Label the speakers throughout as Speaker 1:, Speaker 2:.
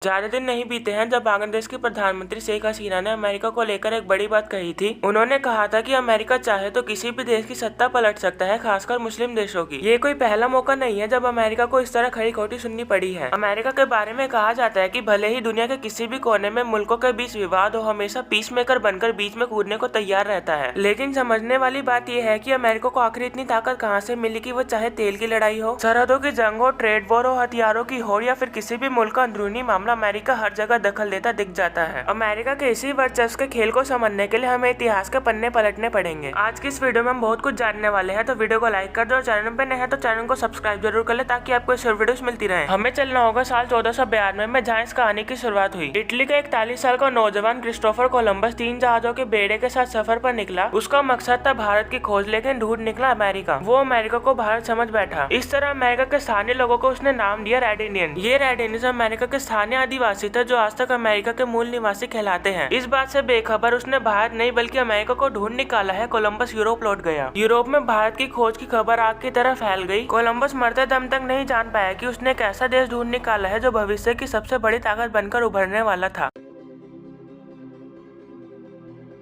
Speaker 1: ज्यादा दिन नहीं बीते हैं जब बांग्लादेश की प्रधानमंत्री शेख हसीना ने अमेरिका को लेकर एक बड़ी बात कही थी। उन्होंने कहा था कि अमेरिका चाहे तो किसी भी देश की सत्ता पलट सकता है, खासकर मुस्लिम देशों की। ये कोई पहला मौका नहीं है जब अमेरिका को इस तरह खरी खोटी सुननी पड़ी है। अमेरिका के बारे में कहा जाता है कि भले ही दुनिया के किसी भी कोने में मुल्कों के बीच विवाद हो, हमेशा पीस मेकर बनकर बीच में कूदने को तैयार रहता है। लेकिन समझने वाली बात यह है कि अमेरिका को आखिर इतनी ताकत कहाँ से मिली कि वो चाहे तेल की लड़ाई हो, सरहदों की जंग हो, ट्रेड वॉर हो, हथियारों की हो या फिर किसी भी मुल्क का अंदरूनी मामला, अमेरिका हर जगह दखल देता दिख जाता है। अमेरिका के इसी वर्चस्व के खेल को समझने के लिए हमें इतिहास के पन्ने पलटने पड़ेंगे। आज की इस वीडियो में हम बहुत कुछ जानने वाले हैं, तो वीडियो को लाइक कर दो और चैनल पे नए हैं तो चैनल को सब्सक्राइब जरूर कर ले ताकि आपको इस वीडियोस मिलती रहे। हमें चलना होगा साल 1492 में, जहाँ इस कहानी की शुरुआत हुई। इटली का 41 साल का नौजवान क्रिस्टोफर कोलंबस 3 जहाजों के बेड़े के साथ सफर पर निकला। उसका मकसद था भारत की खोज, लेकिन ढूंढ निकला अमेरिका। वो अमेरिका को भारत समझ बैठा। इस तरह अमेरिका के स्थानीय लोगों को उसने नाम दिया रेड इंडियन। ये रेड इंडियंस अमेरिका के स्थानीय आदिवासी थे जो आज तक अमेरिका के मूल निवासी कहलाते हैं। इस बात से बेखबर उसने भारत नहीं बल्कि अमेरिका को ढूंढ निकाला है। कोलंबस यूरोप लौट गया। यूरोप में भारत की खोज की खबर आग की तरह फैल गई। कोलंबस मरते दम तक नहीं जान पाया कि उसने एक ऐसा देश ढूंढ निकाला है जो भविष्य की सबसे बड़ी ताकत बनकर उभरने वाला था।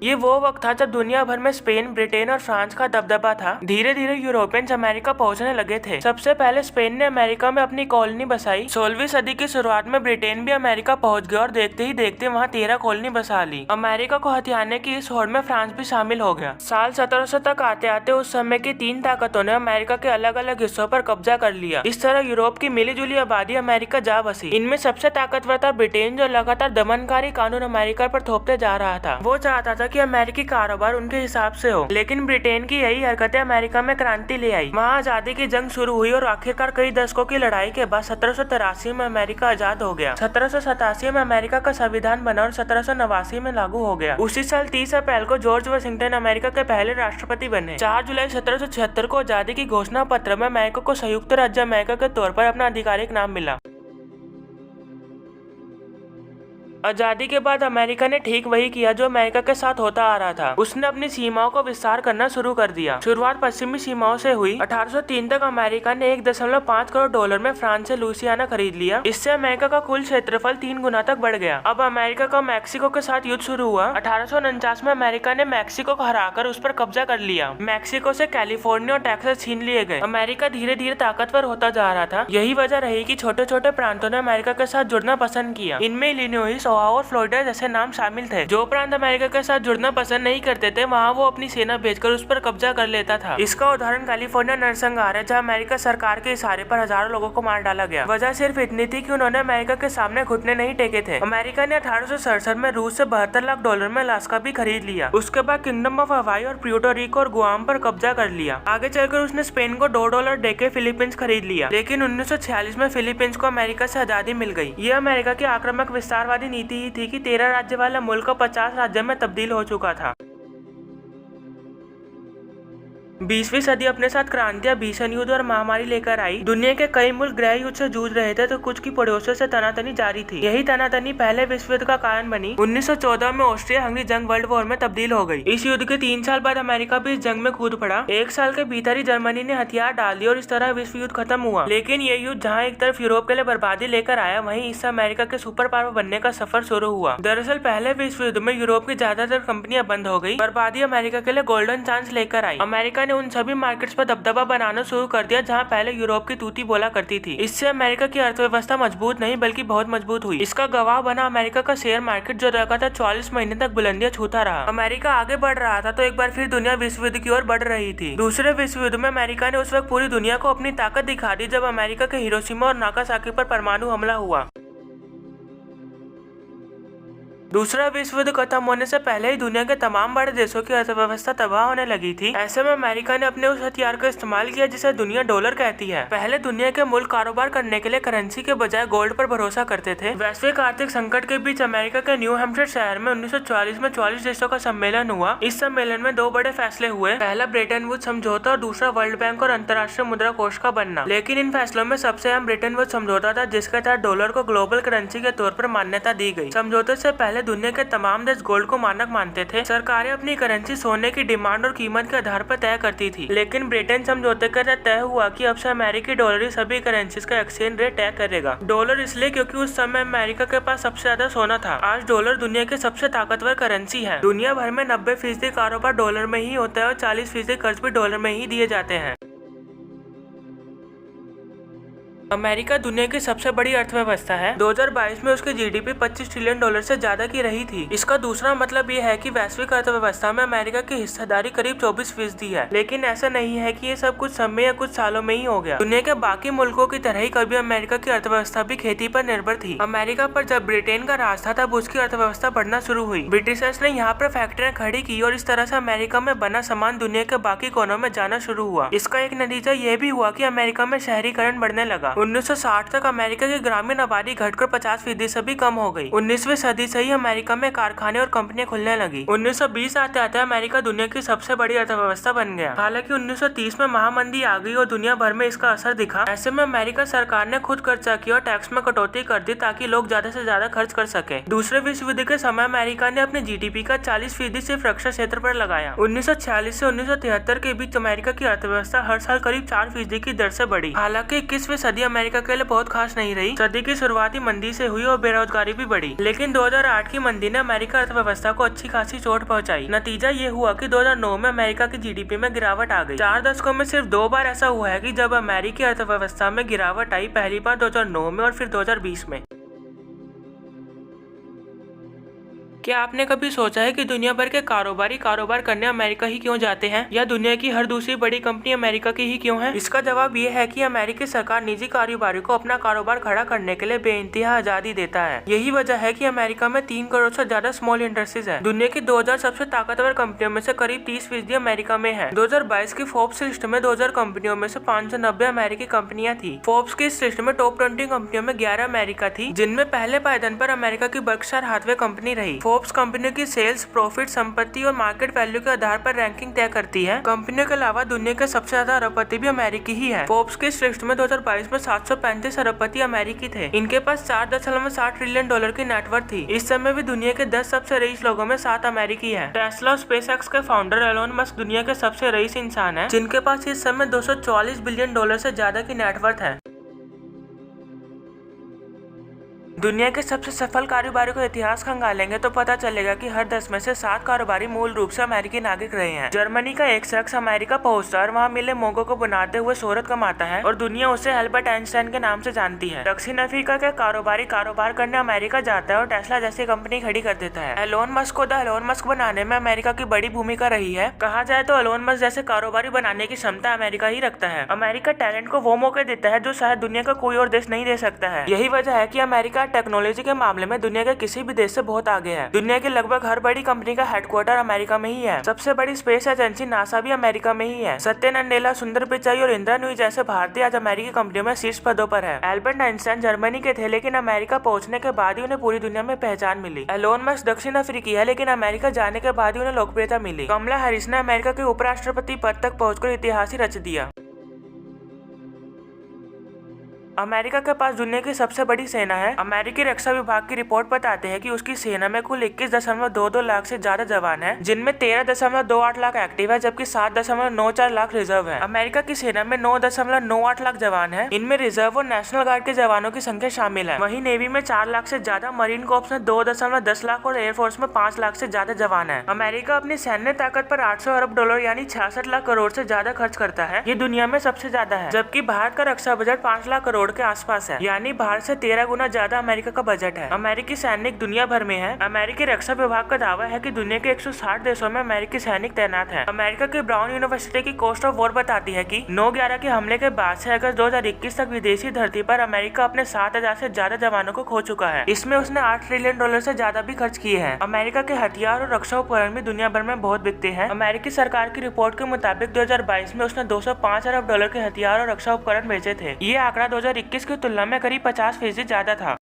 Speaker 1: ये वो वक्त था जब दुनिया भर में स्पेन, ब्रिटेन और फ्रांस का दबदबा था। धीरे धीरे यूरोपियंस अमेरिका पहुंचने लगे थे। सबसे पहले स्पेन ने अमेरिका में अपनी कॉलोनी बसाई। 16वीं सदी की शुरुआत में ब्रिटेन भी अमेरिका पहुंच गया और देखते ही देखते वहां 13 कॉलोनी बसा ली। अमेरिका को हथियाने की इस होड़ में फ्रांस भी शामिल हो गया। साल 1700 तक आते आते उस समय की 3 ताकतों ने अमेरिका के अलग अलग हिस्सों पर कब्जा कर लिया। इस तरह यूरोप की मिली जुली आबादी अमेरिका जा बसी। इनमें सबसे ताकतवर था ब्रिटेन, जो लगातार दमनकारी कानून अमेरिका पर थोपते जा रहा था। वो चाहता था कि अमेरिकी कारोबार उनके हिसाब से हो, लेकिन ब्रिटेन की यही हरकतें अमेरिका में क्रांति ले आई। वहाँ आजादी की जंग शुरू हुई और आखिरकार कई दशकों की लड़ाई के बाद 1783 में अमेरिका आजाद हो गया। 1787 में अमेरिका का संविधान बना और 1789 में लागू हो गया। उसी साल 30 अप्रैल को जॉर्ज वाशिंगटन अमेरिका के पहले राष्ट्रपति बने। 4 जुलाई 1776 को आजादी की घोषणा पत्र में अमेरिका को संयुक्त राज्य अमेरिका के तौर पर अपना आधिकारिक नाम मिला। आजादी के बाद अमेरिका ने ठीक वही किया जो अमेरिका के साथ होता आ रहा था। उसने अपनी सीमाओं को विस्तार करना शुरू कर दिया। शुरुआत पश्चिमी सीमाओं से हुई। 1803 तक अमेरिका ने $1.5 करोड़ में फ्रांस से लुइसियाना खरीद लिया। इससे अमेरिका का कुल क्षेत्रफल 3 गुना तक बढ़ गया। अब अमेरिका का मैक्सिको के साथ युद्ध शुरू हुआ। 1849 में अमेरिका ने मैक्सिको को हराकर उस पर कब्जा कर लिया। मैक्सिको से कैलिफोर्निया और टेक्सास छीन लिए गए। अमेरिका धीरे धीरे ताकतवर होता जा रहा था। यही वजह रही कि छोटे छोटे प्रांतों ने अमेरिका के साथ जुड़ना पसंद किया। इनमें इलिनोइस और फ्लोरिडा जैसे नाम शामिल थे। जो प्रांत अमेरिका के साथ जुड़ना पसंद नहीं करते थे, वहाँ वो अपनी सेना भेजकर उस पर कब्जा कर लेता था। इसका उदाहरण कैलिफोर्निया नरसंहार है, जहाँ अमेरिका सरकार के इशारे पर हजारों लोगों को मार डाला गया। वजह सिर्फ इतनी थी कि उन्होंने अमेरिका के सामने घुटने नहीं टेके थे। अमेरिका ने 1867 में रूस से $72 लाख में अलास्का भी खरीद लिया। उसके बाद किंगडम ऑफ हवाई और प्यूर्टो रिको और गुआम पर कब्जा कर लिया। आगे चलकर उसने स्पेन को $2 देके फिलीपींस खरीद लिया। लेकिन 1946 में फिलीपींस को अमेरिका से आजादी मिल गई। ये अमेरिका की आक्रामक विस्तारवादी नीति ही थी कि 13 राज्य वाला मुल्क 50 राज्य में तब्दील हो चुका था। 20वीं सदी अपने साथ क्रांतियां, भीषण युद्ध और महामारी लेकर आई। दुनिया के कई मुल्क गृह युद्ध से जूझ रहे थे तो कुछ की पड़ोसियों से तनातनी जारी थी। यही तनातनी पहले विश्व युद्ध का कारण बनी। 1914 में ऑस्ट्रिया हंगरी जंग वर्ल्ड वॉर में तब्दील हो गई। इस युद्ध के 3 साल बाद अमेरिका भी इस जंग में कूद पड़ा। 1 साल के भीतर ही जर्मनी ने हथियार डाल दिए और इस तरह विश्व युद्ध खत्म हुआ। लेकिन ये युद्ध जहाँ एक तरफ यूरोप के लिए बर्बादी लेकर आया, वहीं इससे अमेरिका के सुपर पावर बनने का सफर शुरू हुआ। दरअसल पहले विश्व युद्ध में यूरोप की ज्यादातर कंपनियां बंद हो गई। बर्बादी अमेरिका के लिए गोल्डन चांस लेकर आई। अमेरिका ने उन सभी मार्केट पर दबदबा बनाना शुरू कर दिया जहां पहले यूरोप की तूती बोला करती थी। इससे अमेरिका की अर्थव्यवस्था मजबूत नहीं बल्कि बहुत मजबूत हुई। इसका गवाह बना अमेरिका का शेयर मार्केट, जो लगातार 44 महीने तक बुलंदियां छूता रहा। अमेरिका आगे बढ़ रहा था तो एक बार फिर दुनिया विश्व युद्ध की ओर बढ़ रही थी। दूसरे विश्व युद्ध में अमेरिका ने उस वक्त पूरी दुनिया को अपनी ताकत दिखा दी जब अमेरिका के हिरोशिमा और नागासाकी पर परमाणु हमला हुआ। दूसरा विश्व युद्ध खत्म होने से पहले ही दुनिया के तमाम बड़े देशों की अर्थव्यवस्था तबाह होने लगी थी। ऐसे में अमेरिका ने अपने उस हथियार का इस्तेमाल किया जिसे दुनिया डॉलर कहती है। पहले दुनिया के मुल्क कारोबार करने के लिए करेंसी के बजाय गोल्ड पर भरोसा करते थे। वैश्विक आर्थिक संकट के बीच अमेरिका के न्यू हैम्पशायर शहर में 1944 में 44 देशों का सम्मेलन हुआ। इस सम्मेलन में 2 बड़े फैसले हुए। पहला ब्रेटन वुड्स समझौता और दूसरा वर्ल्ड बैंक और अंतर्राष्ट्रीय मुद्रा कोष का बनना। लेकिन इन फैसलों में सबसे अहम ब्रेटन वुड्स समझौता था, जिसके तहत डॉलर को ग्लोबल करेंसी के तौर पर मान्यता दी गई। समझौते से पहले पहले दुनिया के तमाम देश गोल्ड को मानक मानते थे। सरकारें अपनी करेंसी सोने की डिमांड और कीमत के आधार पर तय करती थी, लेकिन ब्रिटेन समझौते के तय हुआ कि अब से अमेरिकी डॉलर ही सभी करेंसीज का एक्सचेंज रेट तय करेगा। डॉलर इसलिए क्योंकि उस समय अमेरिका के पास सबसे ज्यादा सोना था। आज डॉलर दुनिया की सबसे ताकतवर करेंसी है। दुनिया भर में 90% कारोबार डॉलर में ही होता है और 40% कर्ज भी डॉलर में ही दिए जाते हैं। अमेरिका दुनिया की सबसे बड़ी अर्थव्यवस्था है। 2022 में उसकी जीडीपी 25 ट्रिलियन डॉलर से ज्यादा की रही थी। इसका दूसरा मतलब ये है कि वैश्विक अर्थव्यवस्था में अमेरिका की हिस्सेदारी करीब 24% है। लेकिन ऐसा नहीं है कि ये सब कुछ समय या कुछ सालों में ही हो गया। दुनिया के बाकी मुल्कों की तरह ही कभी अमेरिका की अर्थव्यवस्था भी खेती पर निर्भर थी। अमेरिका पर जब ब्रिटेन का राज था तब उसकी अर्थव्यवस्था बढ़ना शुरू हुई। ब्रिटिशर्स ने यहाँ पर फैक्ट्रियां खड़ी की और इस तरह से अमेरिका में बना सामान दुनिया के बाकी कोनों में जाना शुरू हुआ। इसका एक नतीजा ये भी हुआ कि अमेरिका में शहरीकरण बढ़ने लगा। 1960 तक अमेरिका की ग्रामीण आबादी घटकर 50% से भी कम हो गई। 19वीं सदी से ही अमेरिका में कारखाने और कंपनियां खुलने लगी। 1920 आते आते अमेरिका दुनिया की सबसे बड़ी अर्थव्यवस्था बन गया। हालांकि 1930 में महामंदी आ गई और दुनिया भर में इसका असर दिखा। ऐसे में अमेरिका सरकार ने खुद खर्चा किया और टैक्स में कटौती कर दी ताकि लोग ज्यादा से ज्यादा खर्च कर सके। दूसरे विश्व युद्ध के समय अमेरिका ने अपने जीडीपी का 40% सिर्फ रक्षा क्षेत्र पर लगाया। 1946 से 1973 के बीच अमेरिका की अर्थव्यवस्था हर साल करीब 4% की दर से बढ़ी। हालांकि 21वीं सदी अमेरिका के लिए बहुत खास नहीं रही। सदी की शुरुआती मंदी से हुई और बेरोजगारी भी बढ़ी। लेकिन 2008 की मंदी ने अमेरिका अर्थव्यवस्था को अच्छी खासी चोट पहुंचाई। नतीजा ये हुआ कि 2009 में अमेरिका की जीडीपी में गिरावट आ गई। 4 दशकों में सिर्फ 2 बार ऐसा हुआ है कि जब अमेरिकी अर्थव्यवस्था में गिरावट आई, पहली बार 2009 में और फिर 2020 में। क्या आपने कभी सोचा है कि दुनिया भर के कारोबारी कारोबार करने अमेरिका ही क्यों जाते हैं, या दुनिया की हर दूसरी बड़ी कंपनी अमेरिका की ही क्यों है? इसका जवाब ये है कि अमेरिकी सरकार निजी कारोबारियों को अपना कारोबार खड़ा करने के लिए बेइंतहा आजादी देता है। यही वजह है कि अमेरिका में 3 करोड़ से ज्यादा स्मॉल इंडस्ट्रीज है। दुनिया की 2000 सबसे ताकतवर कंपनियों में से करीब 30% अमेरिका में है। 2022 की फोर्ब्स लिस्ट में 2000 कंपनियों में से 590 अमेरिकी कंपनियां थी। फोर्ब्स की इस लिस्ट में टॉप 20 कंपनियों में 11 अमेरिका थी, जिनमें पहले पायदान पर अमेरिका की बर्कशायर हाथवे कंपनी रही। फोर्ब्स कंपनियों की सेल्स, प्रॉफिट, संपत्ति और मार्केट वैल्यू के आधार पर रैंकिंग तय करती है। कंपनियों के अलावा दुनिया के सबसे ज्यादा अरबपति भी अमेरिकी ही है। फोर्ब्स की इस लिस्ट में 2022 में 735 अरबपति अमेरिकी थे। इनके पास 4.7 ट्रिलियन डॉलर की नेटवर्थ थी। इस समय भी दुनिया के 10 सबसे रईस लोगों में 7 अमेरिकी है। टेस्ला और स्पेसएक्स के फाउंडर एलोन मस्क दुनिया के सबसे रईस इंसान है, जिनके पास इस समय 244 बिलियन डॉलर से ज्यादा की नेटवर्थ है। दुनिया के सबसे सफल कारोबारी को इतिहास खंगालेंगे तो पता चलेगा कि हर 10 में से 7 कारोबारी मूल रूप से अमेरिकी नागरिक रहे हैं। जर्मनी का एक शख्स अमेरिका पहुंचता है और वहाँ मिले मोगों को बनाते हुए शोहरत कमाता है और दुनिया उसे अल्बर्ट आइंस्टाइन के नाम से जानती है। दक्षिण अफ्रीका के कारोबारी कारोबार करने अमेरिका जाता है और टेस्ला जैसी कंपनी खड़ी कर देता है। एलोन मस्क को द एलोन मस्क बनाने में अमेरिका की बड़ी भूमिका रही है। कहा जाए तो एलोन मस्क जैसे कारोबारी बनाने की क्षमता अमेरिका ही रखता है। अमेरिका टैलेंट को वो मौके देता है जो शायद दुनिया का कोई और देश नहीं दे सकता है। यही वजह है कि अमेरिका टेक्नोलॉजी के मामले में दुनिया के किसी भी देश से बहुत आगे है। दुनिया की लगभग हर बड़ी कंपनी का हेडक्वार्टर अमेरिका में ही है। सबसे बड़ी स्पेस एजेंसी नासा भी अमेरिका में ही है। सत्य नंडेला, सुंदर पिचाई और इंदिरा नूई जैसे भारतीय आज अमेरिकी कंपनियों में शीर्ष पदों पर है। एल्बर्ट आइंस्टाइन जर्मनी के थे, लेकिन अमेरिका पहुंचने के बाद ही उन्हें पूरी दुनिया में पहचान मिली। एलोन मस्क दक्षिण अफ्रीकी है, लेकिन अमेरिका जाने के बाद ही उन्हें लोकप्रियता मिली। कमला हैरिस ने अमेरिका के उपराष्ट्रपति पद तक पहुंचकर इतिहास ही रच दिया। अमेरिका के पास दुनिया की सबसे बड़ी सेना है। अमेरिकी रक्षा विभाग की रिपोर्ट बताते हैं कि उसकी सेना में कुल 21.22 लाख से ज्यादा जवान हैं, जिनमें 13.28 लाख एक्टिव है, जबकि 7.94 लाख रिजर्व है। अमेरिका की सेना में 9.98 लाख जवान है। इनमें रिजर्व और नेशनल गार्ड के जवानों की संख्या शामिल है। वहीं नेवी में 4 लाख से ज्यादा, मरीन कोर्प्स में 2.10 लाख और एयरफोर्स में 5 लाख से ज्यादा जवान है। अमेरिका अपनी सैन्य ताकत पर 800 अरब डॉलर यानी 66 लाख करोड़ से ज्यादा खर्च करता है। ये दुनिया में सबसे ज्यादा है। जबकि भारत का रक्षा बजट 5 लाख करोड़ के आसपास है, यानी भारत से 13 गुना ज्यादा अमेरिका का बजट है। अमेरिकी सैनिक दुनिया भर में है। अमेरिकी रक्षा विभाग का दावा है कि दुनिया के 160 देशों में अमेरिकी सैनिक तैनात है। अमेरिका की ब्राउन यूनिवर्सिटी की कॉस्ट ऑफ वॉर बताती है कि 9/11 के हमले के बाद से अगस्त 2021 तक विदेशी धरती पर अमेरिका अपने 7000 से ज्यादा जवानों को खो चुका है। इसमें उसने 8 ट्रिलियन डॉलर से ज्यादा भी खर्च किए हैं। अमेरिका के हथियार और रक्षा उपकरण भी दुनिया भर में बहुत बिकते हैं। अमेरिकी सरकार की रिपोर्ट के मुताबिक 2022 में उसने 205 अरब डॉलर के हथियार और रक्षा उपकरण बेचे थे। ये आंकड़ा 2021 की तुलना में करीब 50% ज्यादा था।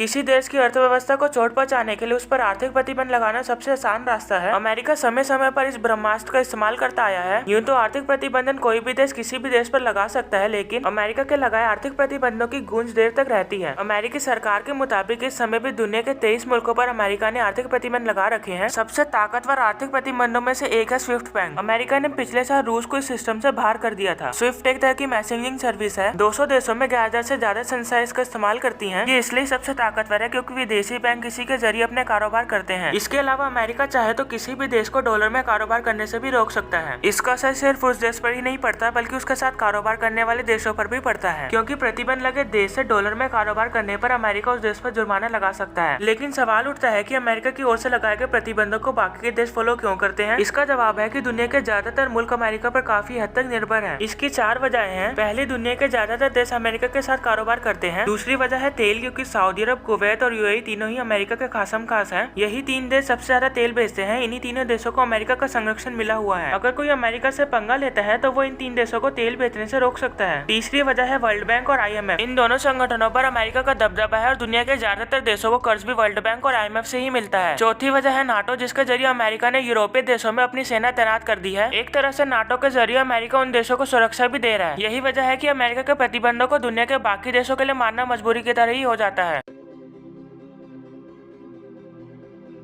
Speaker 1: किसी देश की अर्थव्यवस्था को चोट पहुंचाने के लिए उस पर आर्थिक प्रतिबंध लगाना सबसे आसान रास्ता है। अमेरिका समय समय पर इस ब्रह्मास्त्र का इस्तेमाल करता आया है। यूँ तो आर्थिक प्रतिबंधन कोई भी देश किसी भी देश पर लगा सकता है, लेकिन अमेरिका के लगाए आर्थिक प्रतिबंधों की गूंज देर तक रहती है। अमेरिकी सरकार के मुताबिक इस समय भी दुनिया के 23 मुल्कों पर अमेरिका ने आर्थिक प्रतिबंध लगा रखे हैं। सबसे ताकतवर आर्थिक प्रतिबंधों में से एक है स्विफ्ट बैंक। अमेरिका ने पिछले साल रूस को इस सिस्टम से बाहर कर दिया था। स्विफ्ट एक तरह की मैसेजिंग सर्विस है। 200 देशों में 11,000 से ज्यादा संस्थाएं इसका इस्तेमाल करती हैं। ये इसलिए सबसे ताकतवर है क्योंकि विदेशी बैंक इसी के जरिए अपने कारोबार करते हैं। इसके अलावा अमेरिका चाहे तो किसी भी देश को डॉलर में कारोबार करने से भी रोक सकता है। इसका असर सिर्फ उस देश पर ही नहीं पड़ता बल्कि उसके साथ कारोबार करने वाले देशों पर भी पड़ता है, क्योंकि प्रतिबंध लगे देश से डॉलर में कारोबार करने पर अमेरिका उस देश पर जुर्माना लगा सकता है। लेकिन सवाल उठता है कि अमेरिका की ओर से लगाए गए प्रतिबंधों को बाकी के देश फॉलो क्यों करते हैं। इसका जवाब है कि दुनिया के ज्यादातर मुल्क अमेरिका पर काफी हद तक निर्भर हैं। इसकी 4 वजहें हैं। पहली, दुनिया के ज्यादातर देश अमेरिका के साथ कारोबार करते हैं। दूसरी वजह है तेल, क्योंकि सऊदी अरब, कुवैत और यूएई तीनों ही अमेरिका के खासम खास हैं। यही 3 देश सबसे ज्यादा तेल बेचते हैं। इन्हीं तीनों देशों को अमेरिका का संरक्षण मिला हुआ है। अगर कोई अमेरिका से पंगा लेता है तो वो इन 3 देशों को तेल बेचने से रोक सकता है। तीसरी वजह है वर्ल्ड बैंक और IMF। इन दोनों संगठनों पर अमेरिका का दबदबा है और दुनिया के ज्यादातर देशों को कर्ज भी वर्ल्ड बैंक और IMF से ही मिलता है। चौथी वजह है नाटो, जिसके जरिए अमेरिका ने यूरोपीय देशों में अपनी सेना तैनात कर दी है। एक तरह से नाटो के जरिए अमेरिका उन देशों को सुरक्षा भी दे रहा है। यही वजह है कि अमेरिका के प्रतिबंधों को दुनिया के बाकी देशों के लिए मानना मजबूरी की तरह ही हो जाता है।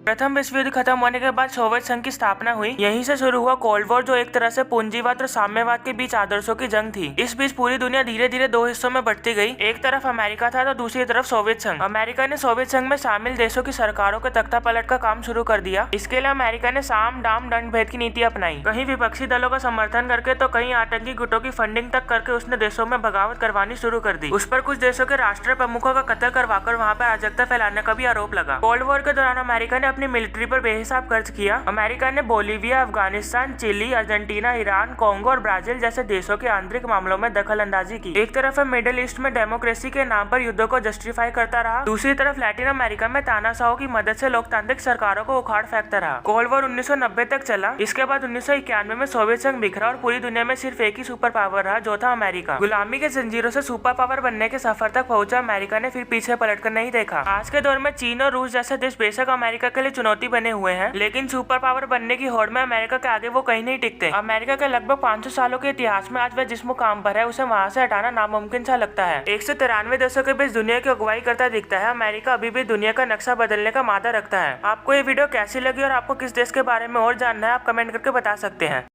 Speaker 1: प्रथम विश्व युद्ध खत्म होने के बाद सोवियत संघ की स्थापना हुई। यहीं से शुरू हुआ कोल्ड वॉर, जो एक तरह से पूंजीवाद और साम्यवाद के बीच आदर्शों की जंग थी। इस बीच पूरी दुनिया धीरे धीरे 2 हिस्सों में बंटती गई। एक तरफ अमेरिका था तो दूसरी तरफ सोवियत संघ। अमेरिका ने सोवियत संघ में शामिल देशों की सरकारों के तख्ता पलट का काम शुरू कर दिया। इसके लिए अमेरिका ने साम दाम दंड भेद की नीति अपनाई। कहीं विपक्षी दलों का समर्थन करके तो कहीं आतंकी गुटों की फंडिंग तक करके उसने देशों में बगावत करवानी शुरू कर दी। उस पर कुछ देशों के राष्ट्रीय प्रमुखों का कत्ल करवाकर वहाँ पर अराजकता फैलाने का भी आरोप लगा। कोल्ड वॉर के दौरान अमेरिका ने अपनी मिलिट्री पर बेहिसाब खर्च किया। अमेरिका ने Bolivia, Afghanistan, Chile, Argentina, Iran, Congo और ब्राजील जैसे देशों के आंतरिक मामलों में दखल अंदाजी की। एक तरफ मिडिल ईस्ट में डेमोक्रेसी के नाम पर युद्धों को जस्टिफाई करता रहा, दूसरी तरफ लैटिन अमेरिका में तानाशाहों की मदद से लोकतांत्रिक सरकारों को उखाड़ फेंकता रहा। कोल्ड वॉर 1990 तक चला। इसके बाद 1991 में सोवियत संघ बिखरा और पूरी दुनिया में सिर्फ एक ही सुपर पावर रहा, जो था अमेरिका। गुलामी के जंजीरों से सुपर पावर बनने के सफर तक पहुंचा अमेरिका ने फिर पीछे पलटकर नहीं देखा। आज के दौर में चीन और रूस जैसे देश बेशक अमेरिका के लिए चुनौती बने हुए हैं, लेकिन सुपर पावर बनने की होड़ में अमेरिका के आगे वो कहीं नहीं टिकते। अमेरिका के लगभग 500 सालों के इतिहास में आज वह जिस मुकाम पर है उसे वहां से हटाना नामुमकिन सा लगता है। 193 देशों के बीच दुनिया की अगुवाई करता दिखता है। अमेरिका अभी भी दुनिया का नक्शा बदलने का मादा रखता है। आपको ये वीडियो कैसी लगी और आपको किस देश के बारे में और जानना है, आप कमेंट करके बता सकते हैं।